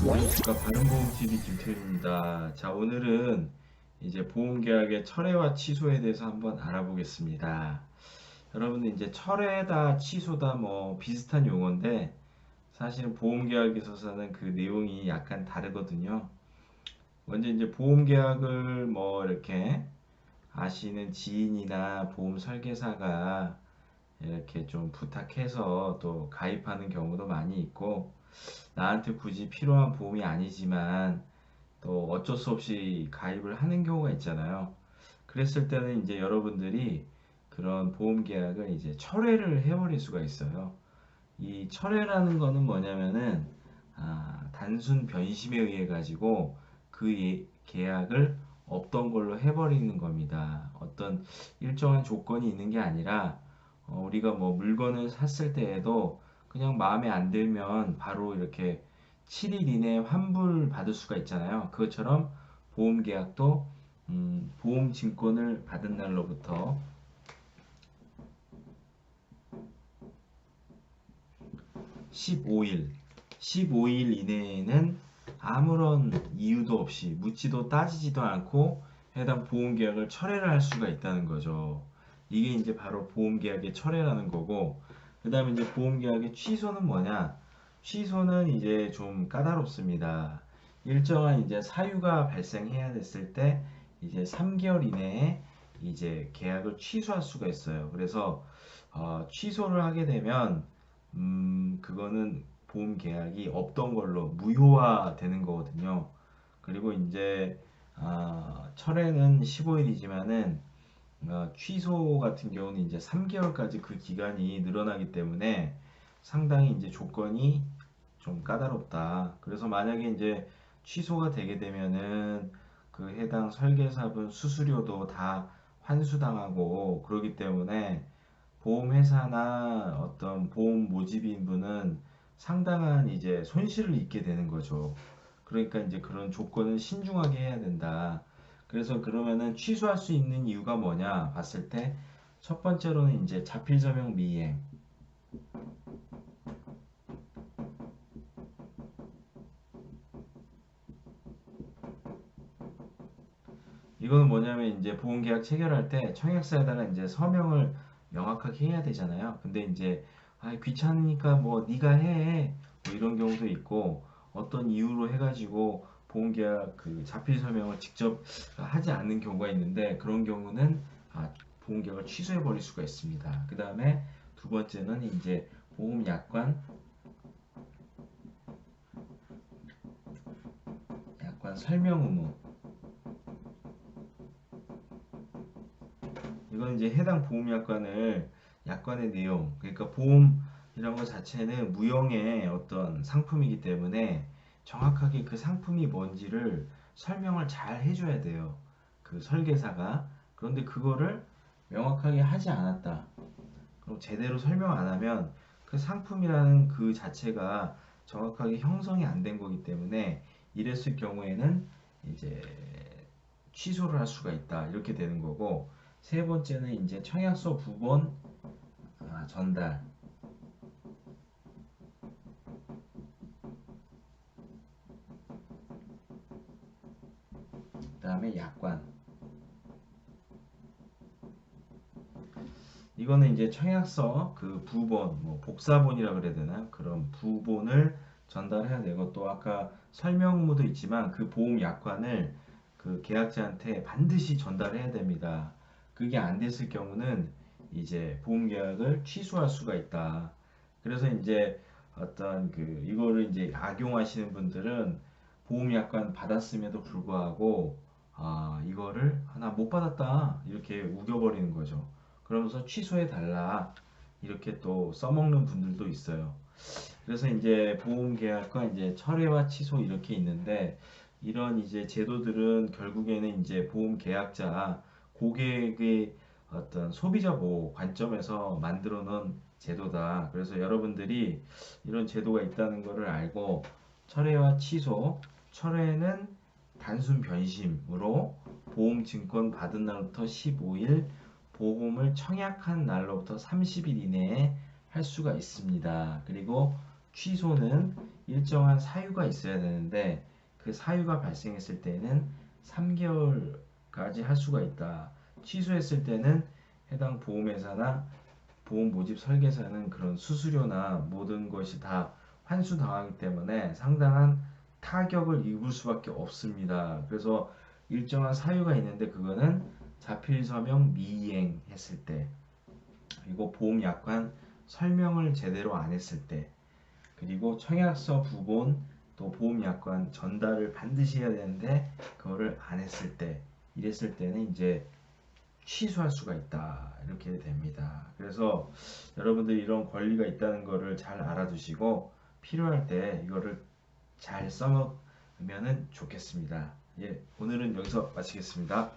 안녕하십니까. 바른보험TV 김태훈입니다. 자, 오늘은 이제 보험계약의 철회와 취소에 대해서 한번 알아보겠습니다. 여러분, 이제 철회다, 취소다 뭐 비슷한 용어인데 사실은 보험계약에 있어서는 그 내용이 약간 다르거든요. 먼저 이제 보험계약을 뭐 이렇게 아시는 지인이나 보험 설계사가 이렇게 좀 부탁해서 또 가입하는 경우도 많이 있고, 나한테 굳이 필요한 보험이 아니지만 또 어쩔 수 없이 가입을 하는 경우가 있잖아요. 그랬을 때는 이제 여러분들이 그런 보험 계약을 이제 철회를 해버릴 수가 있어요. 이 철회라는 거는 뭐냐면은 단순 변심에 의해 가지고 그 계약을 없던 걸로 해버리는 겁니다. 어떤 일정한 조건이 있는 게 아니라 우리가 뭐 물건을 샀을 때에도 그냥 마음에 안 들면 바로 이렇게 7일 이내에 환불 받을 수가 있잖아요. 그것처럼 보험 계약도 보험 증권을 받은 날로부터 15일, 15일 이내에는 아무런 이유도 없이 묻지도 따지지도 않고 해당 보험계약을 철회를 할 수가 있다는 거죠. 이게 이제 바로 보험계약의 철회라는 거고, 그 다음에 이제 보험계약의 취소는 뭐냐? 취소는 이제 좀 까다롭습니다. 일정한 이제 사유가 발생해야 됐을 때 이제 3개월 이내에 이제 계약을 취소할 수가 있어요. 그래서 취소를 하게 되면 그거는 보험 계약이 없던 걸로 무효화 되는 거거든요. 그리고 이제 철회는 15일이지만은 취소 같은 경우는 이제 3개월까지 그 기간이 늘어나기 때문에 상당히 이제 조건이 좀 까다롭다. 그래서 만약에 이제 취소가 되게 되면은 그 해당 설계사분 수수료도 다 환수당하고 그러기 때문에 보험회사나 어떤 보험 모집인 분은 상당한 이제 손실을 입게 되는 거죠. 그러니까 이제 그런 조건을 신중하게 해야 된다. 그래서 그러면은 취소할 수 있는 이유가 뭐냐 봤을 때 첫 번째로는 이제 자필서명 미이행. 이거는 뭐냐면 이제 보험계약 체결할 때 청약서에다가 이제 서명을 명확하게 해야 되잖아요. 근데 이제 귀찮으니까 뭐 네가 해. 뭐 이런 경우도 있고 어떤 이유로 해가지고 보험계약 그 자필 서명을 직접 하지 않는 경우가 있는데 그런 경우는 보험계약을 취소해 버릴 수가 있습니다. 그 다음에 두 번째는 이제 약관 설명 의무. 이건 이제 해당 보험약관을 약관의 내용, 그러니까 보험이란 것 자체는 무형의 어떤 상품이기 때문에 정확하게 그 상품이 뭔지를 설명을 잘 해줘야 돼요. 그 설계사가. 그런데 그거를 명확하게 하지 않았다. 그럼 제대로 설명 안 하면 그 상품이라는 그 자체가 정확하게 형성이 안 된 거기 때문에 이랬을 경우에는 이제 취소를 할 수가 있다. 이렇게 되는 거고, 세 번째는 이제 청약서 부본 전달, 그다음에 약관. 이거는 이제 청약서 그 부본, 뭐 복사본이라 그래야 되나? 그런 부본을 전달해야 되고 또 아까 설명무도 있지만 그 보험 약관을 그 계약자한테 반드시 전달해야 됩니다. 그게 안 됐을 경우는 이제 보험 계약을 취소할 수가 있다. 그래서 이제 어떤 그 이거를 이제 악용하시는 분들은 보험 약관 받았음에도 불구하고 이거를 나 못 받았다 이렇게 우겨버리는 거죠. 그러면서 취소해 달라 이렇게 또 써먹는 분들도 있어요. 그래서 이제 보험 계약과 이제 철회와 취소 이렇게 있는데 이런 이제 제도들은 결국에는 이제 보험 계약자 고객의 어떤 소비자 보호 관점에서 만들어 놓은 제도다. 그래서 여러분들이 이런 제도가 있다는 것을 알고 철회와 취소, 철회는 단순 변심으로 보험 증권 받은 날부터 15일, 보험을 청약한 날로부터 30일 이내에 할 수가 있습니다. 그리고 취소는 일정한 사유가 있어야 되는데 그 사유가 발생했을 때는 3개월까지 할 수가 있다. 취소했을 때는 해당 보험회사나 보험 모집 설계사는 그런 수수료나 모든 것이 다 환수당하기 때문에 상당한 타격을 입을 수밖에 없습니다. 그래서 일정한 사유가 있는데 그거는 자필 서명 미이행했을 때, 그리고 보험 약관 설명을 제대로 안 했을 때, 그리고 청약서 부본 또 보험 약관 전달을 반드시 해야 되는데 그거를 안 했을 때, 이랬을 때는 이제 취소할 수가 있다. 이렇게 됩니다. 그래서 여러분들이 이런 권리가 있다는 거를 잘 알아두시고 필요할 때 이거를 잘 써먹으면 좋겠습니다. 예, 오늘은 여기서 마치겠습니다.